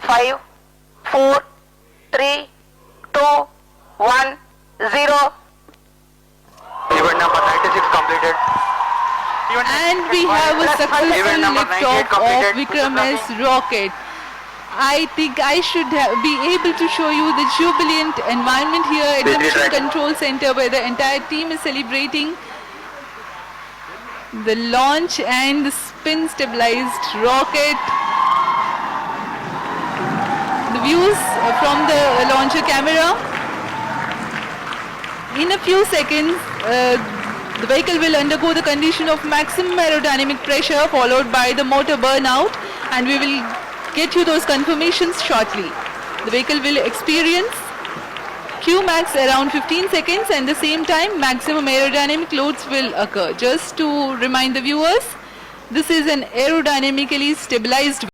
5, 4, 3, 2, 1, 0. Event number 96 completed. And we have a successful Event number liftoff 98 of completed. Vikram's rocket. I think I should be able to show you the jubilant environment here at the Mission Control Center, where the entire team is celebrating the launch and the spin stabilized rocket. The views from the launcher camera. In a few seconds, the vehicle will undergo the condition of maximum aerodynamic pressure followed by the motor burnout, and we will get you those confirmations shortly. The vehicle will experience Qmax around 15 seconds, and at the same time maximum aerodynamic loads will occur. Just to remind the viewers, this is an aerodynamically stabilized